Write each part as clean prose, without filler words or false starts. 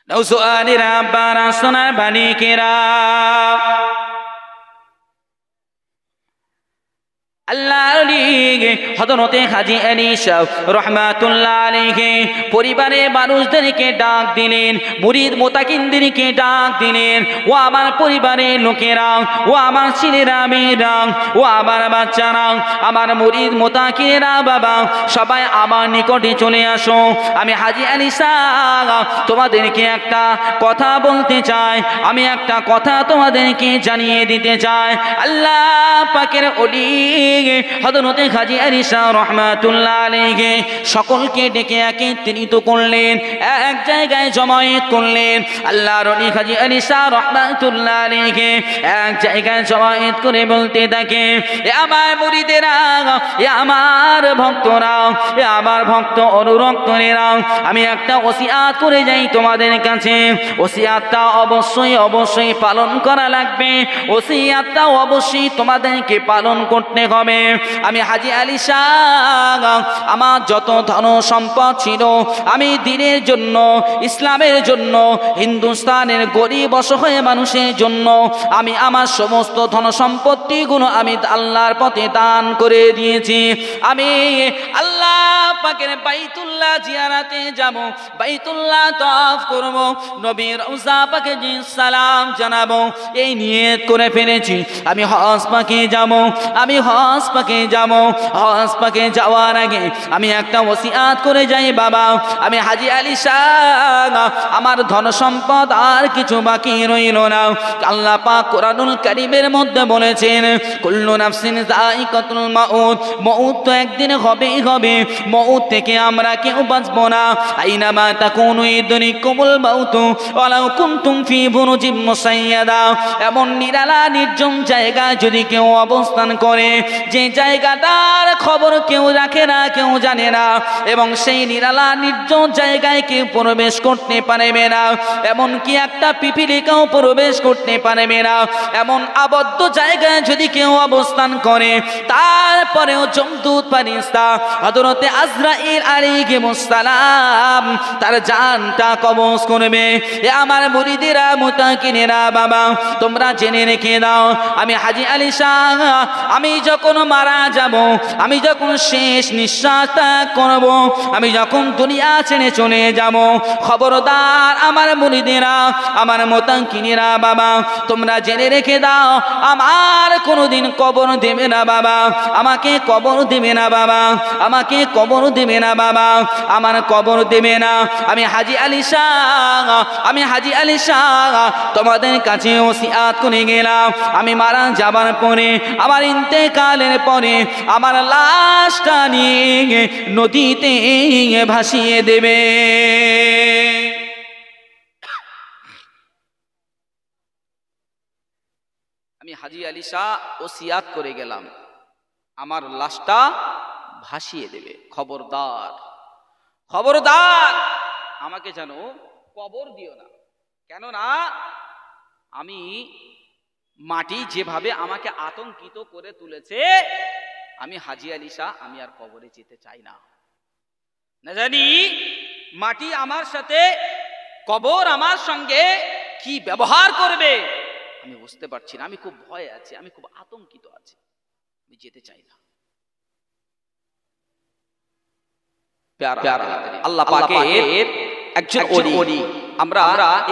নওজোয়ানি রাব্বানা সোনার বালিকেরা, আল্লাহর লিগে হযরতে হাজী আলী শাহ রাহমাতুল্লাহ আলাইহি পরিবারের মানুষদেরকে ডাক দিলেন, মুরিদ মুতাকিনদেরকে ডাক দিলেন, ও আমার পরিবারের লোকেরা, ও আমার ছেলেরা মেয়েরা, ও আমার বাচ্চারা, আমার মুরিদ মুতাকিনেরা, বাবা সবাই আমার নিকটে চলে আসো। আমি হাজী আলী শাহ তোমাদেরকে একটা কথা বলতে চাই, আমি একটা কথা তোমাদেরকে জানিয়ে দিতে চাই। আল্লাহ পাকের ওলি হযরতে হাজী আলী শাহ রাহমাতুল্লাহ আলাইহি সকলকে ডেকে একত্রিত করলেন, এক জায়গায় জমায়েত করলেন। আল্লাহর ওলি হাজী আলী শাহ রাহমাতুল্লাহ আলাইহি এক জায়গায় জমায়েত করে বলতে থাকে, এ আমার মুরিদেরা, এ আমার ভক্তরা, এ আমার ভক্ত অনুরক্তরা, আমি একটা ওসিয়াত করে যাই তোমাদের কাছে। ওসিয়াতটা অবশ্যই অবশ্যই পালন করা লাগবে, ওসিয়াতটা অবশ্যই তোমাদেরকে পালন করতে হবে। আমি হাজী আলী শাহ আমার যত ধন সম্পদ ছিল, আমি দ্বীনের জন্য, ইসলামের জন্য, হিন্দুস্তানের গরিব অসহায় মানুষের জন্য আমি আমার সমস্ত ধন সম্পত্তিগুলো আমি আল্লাহর পথে দান করে দিয়েছি। আমি আল্লাহ পাকের বাইতুল্লাহ জিয়ারাতে যাব, বাইতুল্লাহ তওয়াফ করব, নবীর রওজা পাকে সালাম জানাবো, এই নিয়ত করে ফেলেছি। আমি হজ পাকে যাব, আমি হজ পাকে যাব। হজ পাকে যাওয়ার আগে আমি একটা ওসিয়াত করে যাই, বাবা আমি হাজী আলী শাহ আমার ধন সম্পদ আর কিছু বাকি রইল না। আল্লাহ পাক কোরআনুল কারীমের মধ্যে বলেছেন, কুল্লু নাফসিন যায়িকাতুল মাউত, মউত তো একদিন হবেই হবে, মউত থেকে আমরা কেউ বাঁচবো না। আইনামা তাকুনু ইদরিকুমুল মাউত ওয়ালাউ কুনতুম ফি বুরুজিম মুসাইয়াদা, এমন নিরালা নির্জন জায়গায় যদি কেউ অবস্থান করে, যে জায়গাটার খবর কেউ রাখে না, কেউ জানে না, এবং সেই নিরালা নির্জন জায়গায় কেউ প্রবেশ করতে পারবে না, এমনকি একটা পিপিলিকাও প্রবেশ করতে পারবে না, এমন আবদ্ধ জায়গায় যদি কেউ অবস্থান করে, তারপরেও যমদূত ফেরেশতা হযরতে আজরাইল আলাইহিস সালাম তার জানটা কবজ করবে। এ আমার মুরিদেরা মুতাকিনেরা, বাবা তোমরা জেনে রেখে দাও, আমি হাজী আলী শাহ আমি যখন মারা যাব, আমি যখন শেষ নিঃশ্বাস ত্যাগ করব, আমি যখন দুনিয়া ছেড়ে চলে যাব, খবরদার আমার মুরিদেরা, আমার মুতাকিনেরা, বাবা তোমরা জেনে রেখে দাও, আমার কোনোদিন কবর দেবে না বাবা, আমাকে কবর দেবে না বাবা, আমাকে কবর দেবে না বাবা, আমার কবর দেবে না। আমি হাজী আলী শাহ, আমি হাজী আলী শাহ তোমাদের কাছে ওসিয়াত করে গেলাম, আমি মারা যাবার পরে, আমার ইন্তেকালের পরে আমার লাশটা নিয়ে নদীতে ভাসিয়ে দেবে। আমি হাজী আলী শাহ ওসিয়াত করে গেলাম, আমার লাশটা ভাসিয়ে দেবে। খবরদার, খবরদার আমাকে যেন কবর দিও না, কেননা আমি মাটি যেভাবে আমাকে আতঙ্কিত করে তুলেছে, আমি হাজী আলী শাহ আমি আর কবরে যেতে চাই না। না জানি মাটি আমার সাথে, কবর আমার সঙ্গে কি ব্যবহার করবে আমি বুঝতে পারছি না, আমি খুব ভয়ে আছি, আমি খুব আতঙ্কিত আছি, আমি যেতে চাই না। আল্লাহ পাকের একজন ওলি, আমরা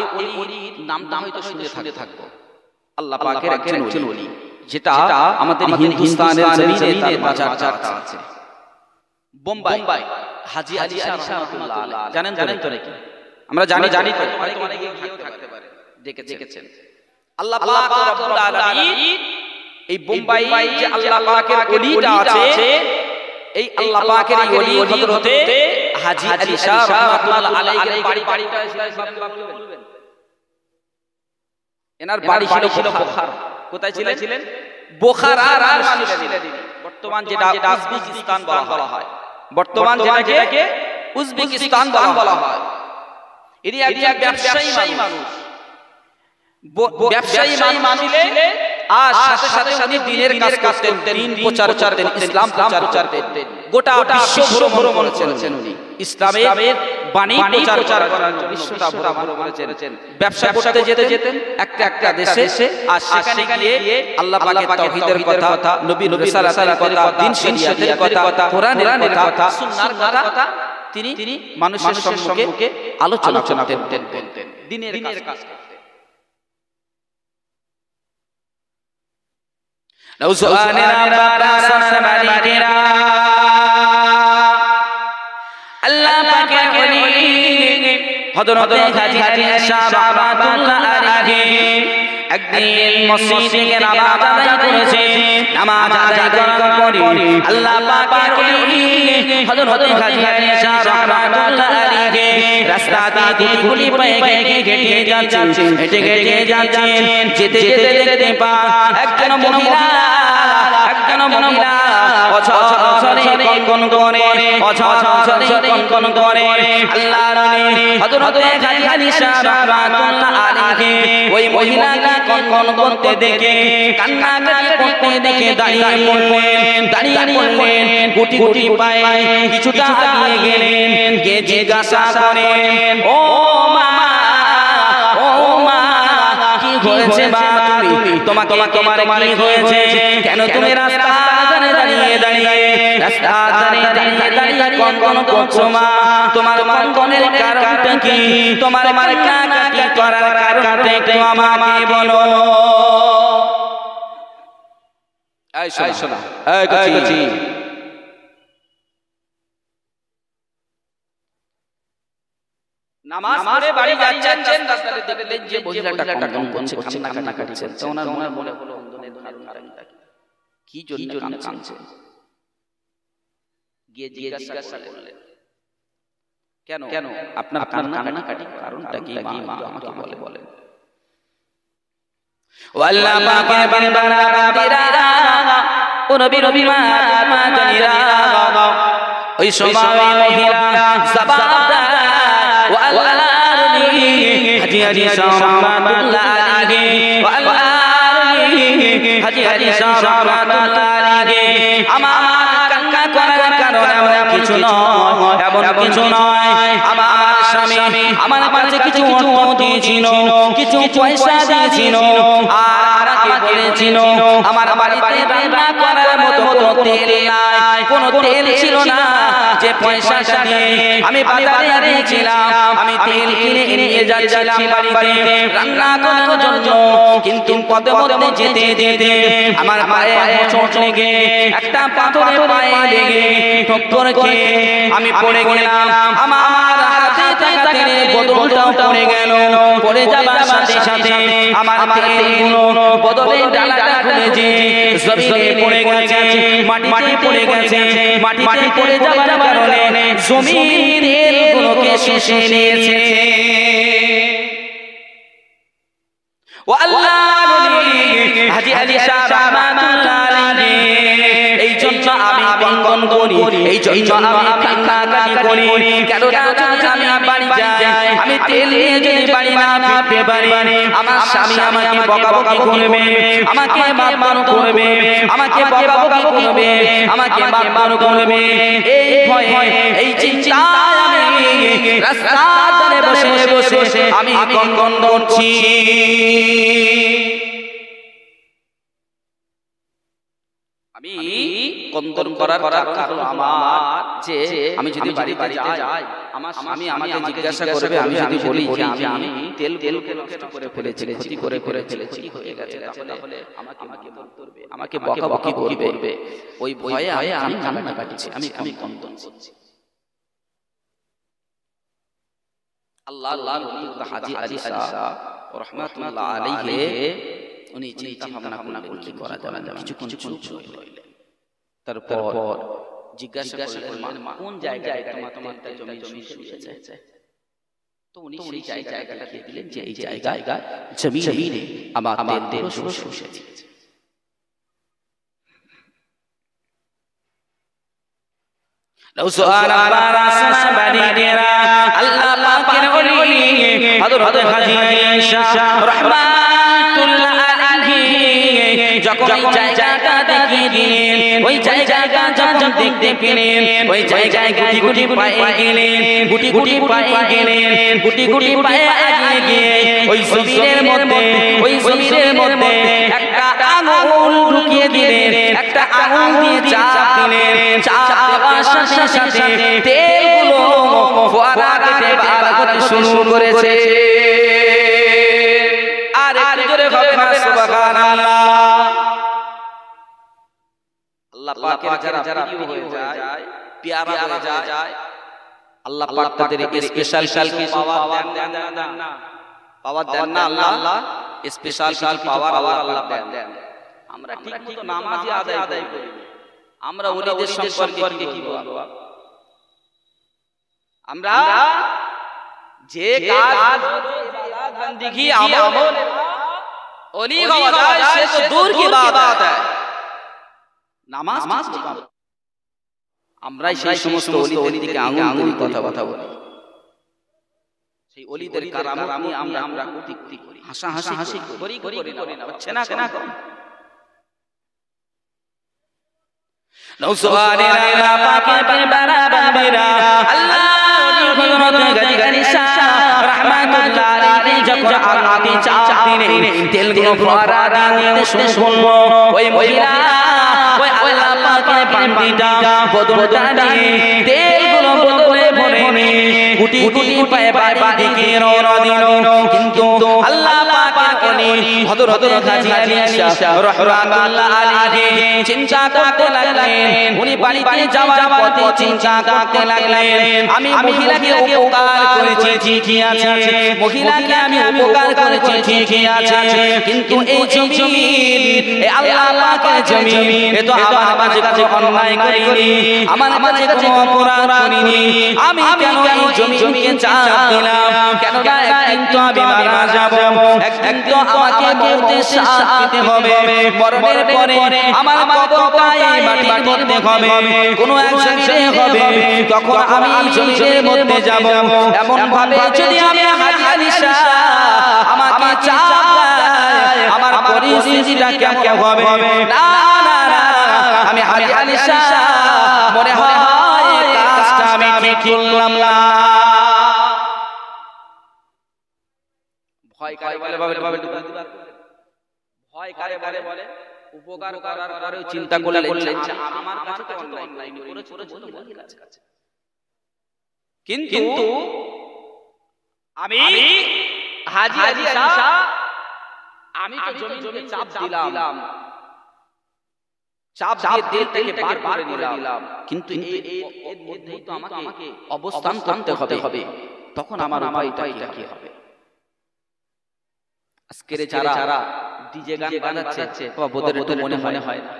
এই ওলির নামটা হয়তো শুনে থাকবো। আল্লাহ পাকের একজন ওলি, যেটা আমাদের হিন্দুস্তানের জমিনে বাজার আছে, বোম্বাই, হাজী আলী শাহ রাহমাতুল্লাহ আলাইহি। জানেন তো নাকি? আমরা জানি তো, অনেকে গিয়েও থাকতে পারে, দেখেছেন। আল্লাহ পাক রব্বুল আলামিন এই বোম্বাই যে আল্লাহ পাকের ওলিটা আছে, এই আল্লাহ পাকের এই ওলি হযরতে হাজী আলী শাহ রাহমাতুল্লাহ আলাইহির বাড়িটা বলবেন। এনার বাড়ি ছিল বোখারা। কোথায় ছিলেন? বোখারার মানুষ ছিলেন। বর্তমান যেটা উজবেকিস্তান বলা হয়, বর্তমান যেটাকে উজবেকিস্তান বলা হয়। ইনি একজন ব্যবসায়ী মানুষ, ব্যবসায়ী মানুষ ছিলেন, আর সাথে সাথে উনি দ্বীনের কাজ করতেন, দ্বীন প্রচার করতেন, ইসলাম প্রচার করতেন, গোটা বিশ্ব ভ্রমণ করেছেন উনি। ইসলামের পানি প্রচার করার জন্য বিশ্বটা ভ্রমণ করেছেন। ব্যবসা করতে যেতেন একটা দেশে, আর সেখানে গিয়ে আল্লাহ পাকের তাওহীদের কথা, নবীর রিসালাতের কথা, দ্বীন শরীয়তের কথা, কোরআনের কথা, সুন্নাহর কথা তিনি মানুষের সম্মুখে আলোচনা করতেন, দ্বীনের কাজ করতেন। আল্লাহ পাকের ওলি হযরত হাজী আয়েশা রাহমাতুল্লাহ আলাইহি একদিন মসজিদে নামাজ আদায় করেছে। নামাজ আদায় করার পরে আল্লাহ পাকের ওলি হযরত হাজী আয়েশা রাহমাতুল্লাহ আলাইহি রাস্তা দিয়ে গুলি পায়ে হেঁটে যাচ্ছেন, যেতে দেখতে পান একজন মহিলা অঝরে কনকন করে আল্লাহর নবী হযরত হাজী আয়েশা রাহমাতুল্লাহ আলাইহি ওই মহিলাকে কনকন করতে দেখে, কান্নাকাটি করতে দেখে দাঁড়িয়ে পড়লেন। গুটি পায়ে কিছুটা এগিয়ে গেলেন, গিয়ে জিজ্ঞাসা করেন, ও মা কি হয়েছে বা তোমার কি হয়েছে? কেন তুমি রাস্তা দাঁড়িয়ে কনকন করছো মা? তোমার কনকনের কারণটা কি? তোমার কান্নাকাটি করার কারণটা একটু আমাকে বলো। এই শোনা, এই কাছি, নামাজ পড়ে বাড়ি যাচ্ছেন, রাস্তায় দেখলেন যে মহিলাটা কনকন করছে, কান্না কাটছে। তো ওনার মনে হলো কি জন্য কাঁদছে? গিয়ে জিজ্ঞাসা করলেন, কেন আপনার কান্নাকাটি কারণটা কি মা, আমাকে বলেন। ও আল্লাহ পাকের বান্দারা বান্দিরা, ও নবীর মা জানিরা, ওই সময় মহিলা জবাব দেয়, ও আল্লাহর নবী হাজী আয়েশা রাহমাতুল্লাহ আলাইহি, ও আল্লাহর নবী হাজী আয়েশা রাহমাতুল্লাহ আলাইহি, আমার কান্না করার কারণে এমন কিছু নয়। আমার স্বামী আমার কাছে কিছু অর্থ দিয়েছিল, কিছু পয়সা দিয়েছিল, আর আমাকে বলেছিল আমার বাড়িতে রান্না করার মতো কোনো তেল নাই, কোনো তেল ছিল না। যে পয়সাটা দিয়ে আমি বাজারে গিয়েছিলাম, আমি তেল কিনে নিয়ে যাচ্ছিলাম বাড়িতে রান্না করার জন্য, কিন্তু পথে মধ্যে যেতে আমার পায়ে চোট লেগে, একটা পাথরে পায়ে লেগে ঠক্কর খেয়ে আমি পড়ে গেলাম। আমার হাতে থাকা তেলের বোতলটাও পড়ে গেল। পড়ে যাবার সাথে সাথে আমার তেলগুলো বোতলের ডালাটা খুলে যে জমিনে পড়ে গেছে, মাটিতে পড়ে গেছে। মাটিতে পড়ে যাবার কারণে জমির তেলগুলোকে শুষে নিয়েছে। ও আল্লাহর নবী হাজী আয়েশা রাহমাতুল্লাহ আলাইহি, এই জন্য আমি কনকন করি, এই জন্য আমি কান্নাকাটি করি। কেন আমি বাড়ি যাই, আমি তেল নিয়ে যদি বাড়ি না ফিরতে পারি, আমার স্বামী আমাকে বকাবকি করবে, আমাকে মারমার করবে, আমাকে বকাবকি করবে, আমাকে মারমার করবে। এই ভয়ে, এই চিন্তায় আমি রাস্তার ধারে বসে আমি কনকন করছি। আমি কন্দন করার কারণ আমার যে আমি যদি বাড়িতে যাই, আমার স্বামী আমাকে জিজ্ঞাসা করবে, আমি যদি বলি যে আমি তেলকে নষ্ট করে ফেলেছি, ক্ষতি করে ফেলেছি, কি হয়ে গেছে, তাহলে আমাকে বকাবকি করবে। ওই ভয়ে আমি কান্না কাটছি, আমি কন্দন করছি। আল্লাহর নবী হাজী আয়েশা রাহমাতুল্লাহ আলাইহি উনি চিন্তা ভাবনা করলেন কি করা যাবে। কিছুক্ষণ চুপ রইলেন। তারপর জিজ্ঞাসা করলেন, কোন জায়গায় তোমার জমি শুয়েছে? তো উনি সেই জায়গাটা দেখিয়ে দিলেন যে এই জায়গায় জমিনে আমার তেল শুয়েছে। আল্লাহ পাকের ওলি হযরত হাজী আয়েশা রাহমাতুল্লাহ আলাইহি যখন জায়গাটা দেখিয়ে দিলেন, ওই জায়গাটা যখন দেখতে পেলেন ওই জায়গায় গুটি গুটি পায়ে গেলেন, গুটি গুটি পায়ে গেলেন, গুটি গুটি পায়ে এগিয়ে গিয়ে ওই জমিনের মধ্যে একটা আঙুল ঢুকিয়ে দিলেন, একটা আঙুল দিয়ে চাপ দিলেন। চাপ দেওয়ার সাথে সাথে তেলগুলো ফোয়ারা কেটে বার হতে শুরু করেছে। আর একটু জোরে হবে না সুবহানাল্লাহ। আল্লাহ পাকের যারা প্রিয় হয়ে যায়, প্যারা হয়ে যায়, আল্লাহ পাক তাদের স্পেশাল কিছু পাওয়ার দেন না, পাওয়ার দেন না আল্লাহ, স্পেশাল পাওয়ার আল্লাহ দেন। আমরা ঠিকমতো নামাজই আদায় করি, আমরা ওলিদের সম্পর্কে কি বলবো? আমরা যে কাজ বندگی আমল ওলি হওয়া যায় সে তো দূর কি বাত है। নামাজ আমরাই সেই সমস্ত ওলিদের দিকে আঙুল কথা বলি, সেই ওলিদের কারামত নিয়ে আমরা কটূক্তি করি, হাসাহাসি করি না, হচ্ছে না কেন? নওসওয়ালিরা পাকের বারা বান্দিরা আল্লাহ হযরত গাজী শাহ রাহমাতুল্লাহ আলাইহি যখন আগুনে চাপ দিলেন, তেলগুলো ফোয়ারা দিতে শুরু করলো। ওই মহিলা ওই আল্লাহ পাকের বান্দিটা বদলটা দিয়ে তেলগুলো বদলে ভরে গুটি গুটি পায়ে বাড়ি দিকে রওনা দিল। কিন্তু আল্লাহ পাকের ওলি হযরত গাজী শাহ রাহমাতুল্লাহ আলাইহি চিন্তা করতে লাগলেন, উনি বাড়িতে যাওয়ার পথে চিন্তা করতে লাগলেন, আমি মহিলাকে উপকার করেছি ঠিকই আছে, মহিলাকে আমি উপকার করেছি ঠিকই আছে, কিন্তু এই জমিন, এই আল্লাহ পাকের জমিন, এ তো আমার কাছে কোনো অন্যায় করিনি, আমার কাছে কোনো অপরাধ করিনি, আমি কেন এই জমিনকে চাপ দিলাম? কেন না একদিন তো আমি মারা যাব, একদিন তো আমাকে মরতে সাথ দিতে হবে, মরণের পরে আমার কবরটাই মাটির মধ্যে হবে, কোনো এক জায়গায় হবে, তখন আমি জমিনের মধ্যে যাব। এমন ভাবে যদি আমি হাজি আলী শাহ আমাকে চাপ দেয়, আমার পরিস্থিতিটা কেমন হবে? না না না, আমি হাজি আলী শাহ মনে হয় কাজটা আমি ঠিক করলাম না। ভয় কারে বলে? ভয় কারে বলে? উপকার করার পরেও চিন্তা করলে আমার কাছে তো অন্যায় করেছে মহিলার কাছে, কিন্তু আমি হাজি আলী শাহ আমি তো জমিকে চাপ দিলাম, চাপ দিয়ে থেকে বার করে নিলাম, কিন্তু এর মধ্যেই তো আমাকে অবস্থান করতে হবে, তখন আমার উপায়টা কি হবে? আজকের যারা ডিজে গান বাজাচ্ছে ওদের তো মনে হয় না,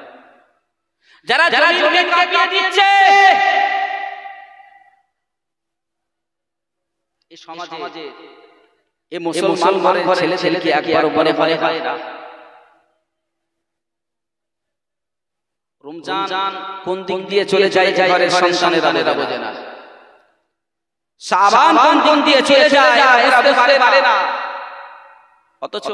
যারা জমি কাটিয়ে দিচ্ছে এই সমাজে, এই মুসলমান ঘরের ছেলে কি একবার মনে হয় না? রমজান কোন দিক দিয়ে চলে যায় ঘরের সন্তানেরা বোঝে না, শাবান কোন দিক দিয়ে চলে যায় এরা বুঝতে পারে না। অথচ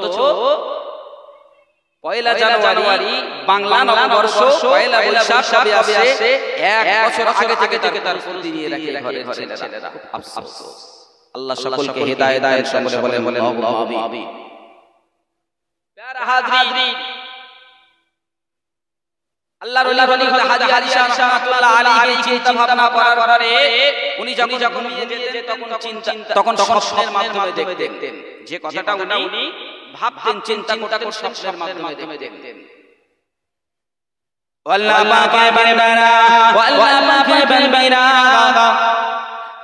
পয়লা জানুয়ারি বাংলা নববর্ষ, পয়লা বৈশাখ সবে আসে, এক বছর আগে থেকে তার প্রস্তুতি নিয়ে রাখে ঘরের ছেলেরা। আফসোস, আল্লাহ সকলকে হেদায়েত দান করে বলেন আল্লাহুম্মা আমিন। প্যারা হাজরিন, আল্লাহর ওলি হাজী আলী শাহ রাহমাতুল্লাহ আলাইহি চিন্তা ভাবনা করার পরে উনি যখন নিয়ে যেতেন তখন স্বপ্নের মাধ্যমে দেখতেন, যে কথাটা উনি ভাবতেন চিন্তা করতেন স্বপ্নের মাধ্যমে দেখতেন। আল্লাহ পাকের বান্দারা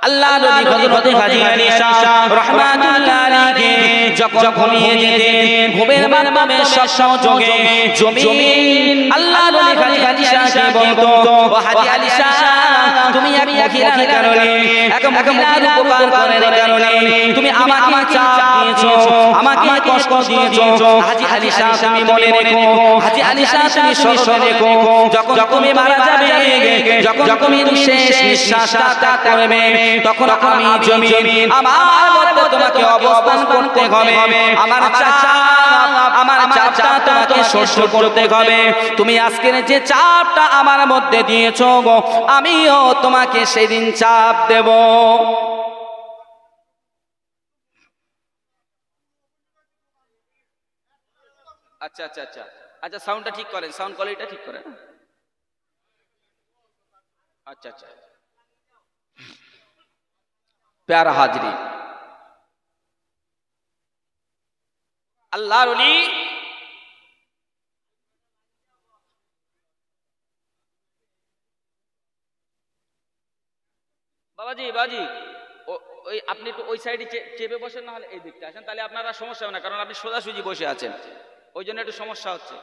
আল্লাহ নবী হযরত হাজী আলী শাহ রাহমাতুল্লাহ আলাইহি যখন ঘুমিয়ে যেতেন, ঘুমের মাধ্যমে সসযোগে জমিন আল্লাহ নবী হাজী আলী শাহকে বলতো, ও হাজী আলী শাহ তুমি এক মহিলার কারণে, এক মহিলার উপকার করার কারণে তুমি আমাকে চাপ দিয়েছো, আমাকে কষ্ট দিয়েছো। হাজী আলী শাহ তুমি মনে রেখো, হাজী আলী শাহ তুমি স্মরণ রেখো, যখন তুমি মারা যাবে, যখন তুমি শেষ নিঃশ্বাসটা ত্যাগ করবে, তখন আমি জমিন আমার মধ্যে তোমাকে অবস্থান করতে করতে হবে, আমার চাপটা তোমাকে সহ্য করতে হবে। তুমি আজকের যে চাপটা আমার মধ্যে দিয়েছো গো, আমিও তোমাকে সেদিন চাপ দেব। আচ্ছা আচ্ছা আচ্ছা আচ্ছা, সাউন্ডটা ঠিক করেন, সাউন্ড কোয়ালিটিটা ঠিক করেন। আচ্ছা আচ্ছা, প্যারা হাজরি, আল্লাহর ওলি বাবাজি বাবাজি, ওই আপনি একটু ওই সাইডে চেপে বসেন, না হলে এই দিকটা আসেন, তাহলে আপনারা সমস্যা হবে না, কারণ আপনি সোজাসুজি বসে আছেন, ওই জন্য একটু সমস্যা হচ্ছে।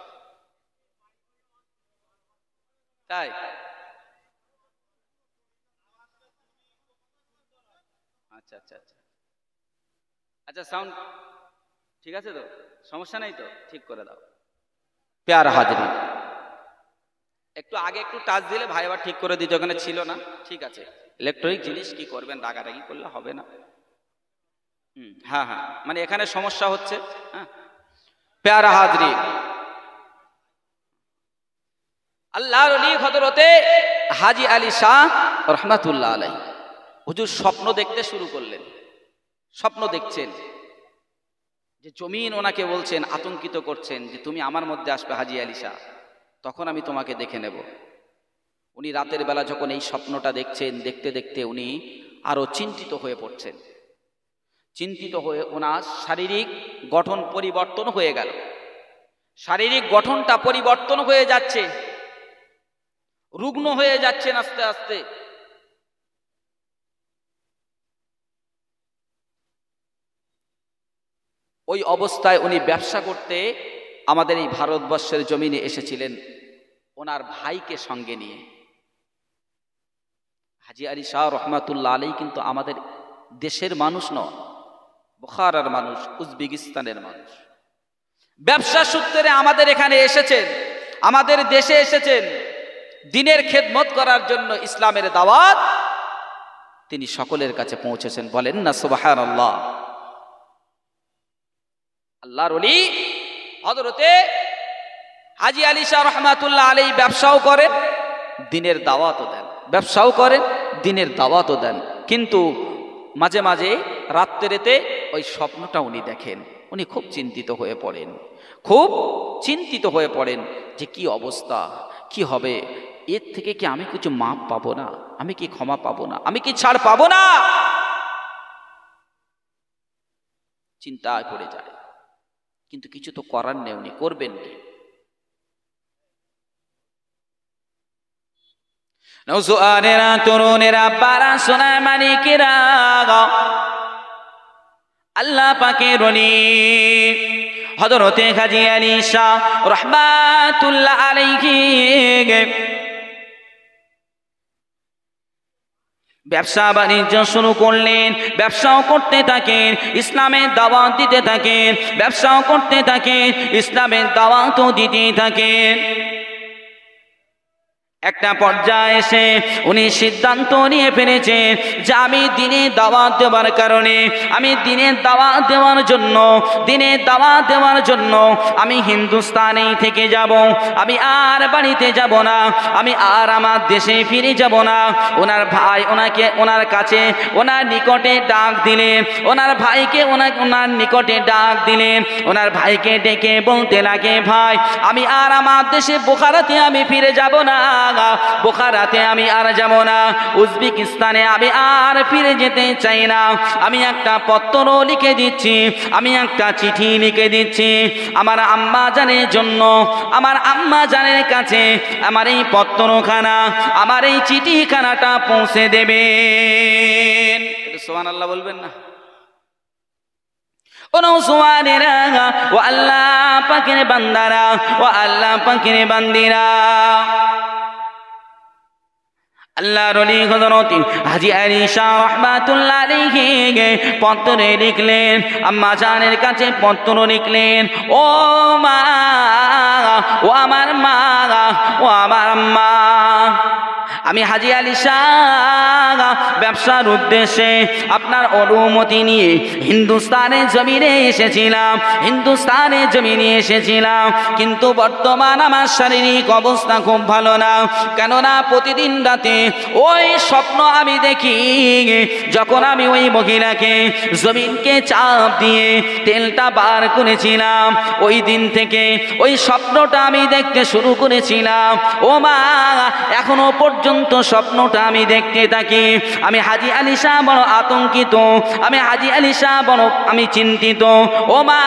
তাই আচ্ছা আচ্ছা আচ্ছা আচ্ছা, সাউন্ড ঠিক আছে তো, সমস্যা নেই তো, ঠিক করে দাও। প্যারা হাজরি, একটু আগে একটু টাচ দিলে ভাই আবার ঠিক করে দিত, ওখানে ছিল না। ঠিক আছে, ইলেকট্রনিক জিনিস কি করবেন, রাগারাগি করলে হবে না। হ্যাঁ হ্যাঁ, মানে এখানে সমস্যা হচ্ছে। হ্যাঁ, প্যারা হাজরি, আল্লাহর ওলি হযরতে হাজী আলী শাহ রহমাতুল্লাহ আলাইহি হুজুর স্বপ্ন দেখতে শুরু করলেন। স্বপ্ন দেখছেন যে জমিন ওনাকে বলছেন, আতঙ্কিত করছেন যে তুমি আমার মধ্যে আসবে হাজী আলী শাহ, তখন আমি তোমাকে দেখে নেব। উনি রাতের বেলা যখন এই স্বপ্নটা দেখছেন, দেখতে দেখতে উনি আরো চিন্তিত হয়ে পড়ছেন। চিন্তিত হয়ে ওনার শারীরিক গঠন পরিবর্তন হয়ে গেল, শারীরিক গঠনটা পরিবর্তন হয়ে যাচ্ছে, রুগ্ন হয়ে যাচ্ছেন আস্তে আস্তে। ওই অবস্থায় উনি ব্যবসা করতে আমাদের এই ভারতবর্ষের জমিনে এসেছিলেন ওনার ভাইকে সঙ্গে নিয়ে। হাজী আলী শাহ রহমাতুল্লাহ আলাইহি কিন্তু আমাদের দেশের মানুষ নন, বুখারার মানুষ, উজবেকিস্তানের মানুষ। ব্যবসা সূত্রে আমাদের এখানে এসেছেন, আমাদের দেশে এসেছেন দ্বীনের খেদমত করার জন্য, ইসলামের দাওয়াত তিনি সকলের কাছে পৌঁছেছেন। বলেন না সুবহানাল্লাহ। আল্লাহর ওলি হযরতে হাজী আলী শাহ রহমাতুল্লাহ আলাইহি ব্যবসাও করেন, দ্বীনের দাওয়াতও দেন, ব্যবসাও করেন, দ্বীনের দাওয়াতও দেন। কিন্তু মাঝে মাঝে রাত্রিতে ওই স্বপ্নটা উনি দেখেন, উনি খুব চিন্তিত হয়ে পড়েন, খুব চিন্তিত হয়ে পড়েন যে কি অবস্থা, কি হবে, এর থেকে কি আমি কিছু মাপ পাবো না, আমি কি ক্ষমা পাবো না, আমি কি ছাড় পাবো না, চিন্তায় পড়ে যায়। কিন্তু কিছু তো করার নেই, উনি করবেন কি? নওজোয়ানেরা, তরুণেরা, পাড়া সোনার মানিকেরা, আল্লাহ পাকের ওলি হযরতে হাজী আলী শাহ রহমাতুল্লাহ আলাইহি ব্যবসা বাণিজ্য শুরু করলেন, ব্যবসাও করতে থাকেন, ইসলামের দাওয়াত দিতে থাকেন, ব্যবসাও করতে থাকেন, ইসলামের দাওয়াতও দিতে থাকেন। একটা পর্যায়ে এসে উনি সিদ্ধান্ত নিয়ে ফেলেছেন যে আমি দ্বীনে দাওয়াত দেওয়ার কারণে, আমি দ্বীনের দাওয়াত দেওয়ার জন্য, দ্বীনের দাওয়াত দেওয়ার জন্য আমি হিন্দুস্তানেই থেকে যাব, আমি আর বাড়িতে যাব না, আমি আর আমার দেশে ফিরে যাব না। ওনার ভাই ওনাকে ওনার কাছে, ওনার নিকটে ডাক দিলেন, ওনার ভাইকে ওনার নিকটে ডাক দিলেন, ওনার ভাইকে ডেকে বলতে লাগে, ভাই আমি আর আমার দেশে বুখারাতে আমি ফিরে যাব না, বুখারাতে আমি আর যাব না, উজবেকিস্তানে আমি আর ফিরে যেতে চাই না। আমি একটা পত্র লিখে দিচ্ছি, আমি একটা চিঠি লিখে দিচ্ছি আমার আম্মা জানের জন্য, আমার আম্মা জানের কাছে আমার এই পত্রখানা, আমার এই চিঠিখানাটা পৌঁছে দেবেন। একটু সুবহানাল্লাহ বলবেন না? ও নওজোয়ানেরা, ও আল্লাহ পাকের বান্দারা, ও আল্লাহ পাকের বান্দিরা, আল্লাহর ওলি হযরত হাজী আলী শাহ রহমাতুল্লাহ আলাইহি পত্র লিখলেন, আম্মা জানের কাছে পত্র লিখলেন, ও মা, ও আমার মা, ও আমার আম্মা, আমি হাজী আলী শাহ ব্যবসার উদ্দেশ্যে আপনার অনুমতি নিয়ে হিন্দুস্তানের জমিনে এসেছিলাম, হিন্দুস্তানের জমিনে এসেছিলাম। কিন্তু বর্তমান আমার শারীরিক অবস্থা খুব ভালো না, কেননা প্রতিদিন রাতে ওই স্বপ্ন আমি দেখি, যখন আমি ওই মহিলাকে জমিনকে চাপ দিয়ে তেলটা বার করেছিলাম, ওই দিন থেকে ওই স্বপ্নটা আমি দেখতে শুরু করেছিলাম। ও মা, এখনো পর্যন্ত স্বপ্নটা আমি দেখতে থাকি। আমি হাজী আলী শাহ বড় আতঙ্কিত, আমি হাজী আলী শাহ বড় আমি চিন্তিত। ও মা,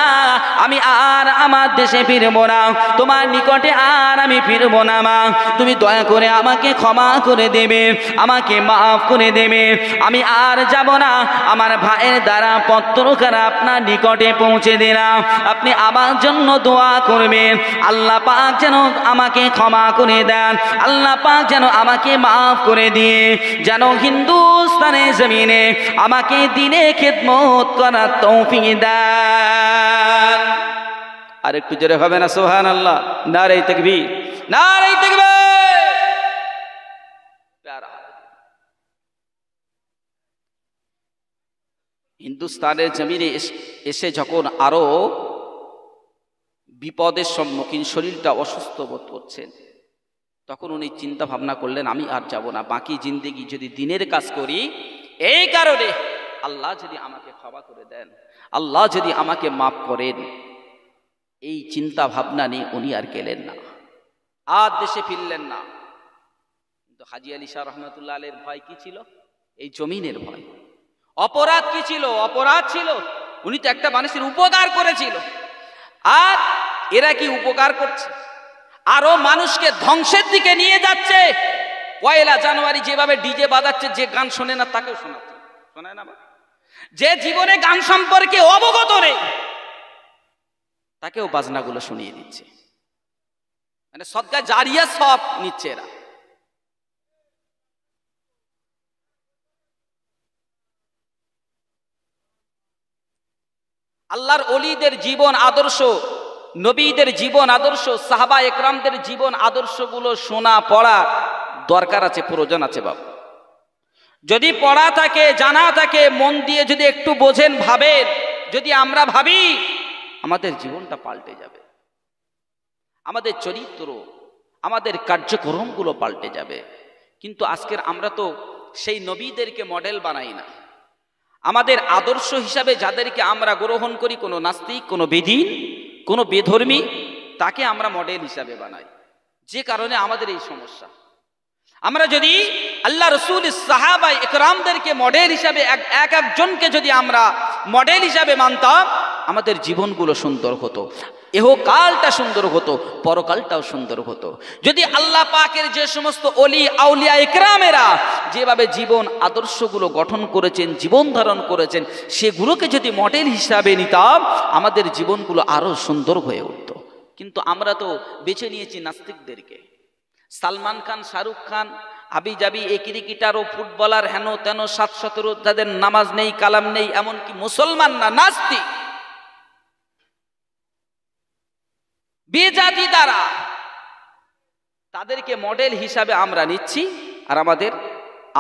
আমি আর আমার দেশে ফিরব না, তোমার নিকটে আর আমি ফিরব না মা, তুমি দয়া করে আমাকে ক্ষমা করে দেবে, আমাকে মাফ করে দেবে, আমি আর যাব না। আমার ভাইয়ের দ্বারা পত্রকার আপনার নিকটে পৌঁছে দিলাম, আপনি আমার জন্য দোয়া করবেন, আল্লাহ পাক যেন আমাকে ক্ষমা করে দেন, আল্লাহ পাক যেন আমাকে মাফ করে দিয়ে যেন হিন্দুস্তানের জমিনে আমাকে দিনে খেদমত করার তৌফিক দেন। আর একটু জোরে হবে না সুবহানাল্লাহ? নারে তাকবীর, নারে তাকবীর। হিন্দুস্তানের জমিনে এসে যখন আরো বিপদের সম্মুখীন, শরীরটা অসুস্থ বোধ করছেন, তখন উনি চিন্তা ভাবনা করলেন আমি আর যাব না, বাকি জিন্দেগি যদি দিনের কাজ করি। এই কারণে আল্লাহ যদি আমাকে ক্ষমা করে দেন, আল্লাহ যদি আমাকে মাফ করেন, এই চিন্তা ভাবনা নিয়ে উনি আর গেলেন না, আর দেশে ফিরলেন না। কিন্তু হাজী আলী শাহ রহমাতুল্লাহ আলাইহির ভয় কি ছিল? এই জমিনের ভয়। অপরাধ কি ছিল? অপরাধ ছিল উনি তো একটা মানুষের উপকার করেছিল, আর এরা কি উপকার করছে? আরো মানুষকে ধ্বংসের দিকে নিয়ে যাচ্ছে। 1 জানুয়ারি যেভাবে ডিজে বাজাচ্ছে, যে গান শোনে না তাকেও শোনাচ্ছে, শোনায় না? যে জীবনে গান সম্পর্কে অবগত নেই তাকেও বাজনাগুলো শুনিয়ে দিচ্ছে, মানে সদকা জারিয়া সব নিচ্ছে এরা। আল্লাহর ওলিদের জীবন আদর্শ, নবীদের জীবন আদর্শ, সাহাবা একরামদের জীবন আদর্শগুলো শোনা পড়া দরকার আছে, প্রয়োজন আছে বাবা। যদি পড়া থাকে, জানা থাকে, মন দিয়ে যদি একটু বোঝেন, ভাবেন, যদি আমরা ভাবি, আমাদের জীবনটা পাল্টে যাবে, আমাদের চরিত্র, আমাদের কার্যক্রমগুলো পাল্টে যাবে। কিন্তু আজকের আমরা তো সেই নবীদেরকে মডেল বানাই না। আমাদের আদর্শ হিসাবে যাদেরকে আমরা গ্রহণ করি, কোনো নাস্তিক, কোনো বেদিন, কোনো বেধর্মী, তাকে আমরা মডেল হিসাবে বানাই, যে কারণে আমাদের এই সমস্যা। আমরা যদি আল্লাহ রসুল সাহাবা একরামদেরকে মডেল হিসাবে এক একজনকে যদি আমরা মডেল হিসাবে মানতাম, আমাদের জীবনগুলো সুন্দর হতো, ইহকালটা সুন্দর হতো, পরকালটাও সুন্দর হতো। যদি আল্লাহ পাকের যে সমস্ত ওলি আউলিয়া ইকরামেরা যেভাবে জীবন আদর্শগুলো গঠন করেছেন, জীবন ধারণ করেছেন, সেগুলোকে যদি মডেল হিসাবে নিতাম, আমাদের জীবনগুলো আরো সুন্দর হয়ে উঠত। কিন্তু আমরা তো বেছে নিয়েছি নাস্তিকদেরকে। সালমান খান, শাহরুখ খান, আবি জাবি এই ক্রিকেটার ও ফুটবলার, হেন তেন 7-17, যাদের নামাজ নেই, কালাম নেই, এমনকি মুসলমান না, নাস্তিক, বেজাতি দ্বারা, তাদেরকে মডেল হিসাবে আমরা নিচ্ছি, আর আমাদের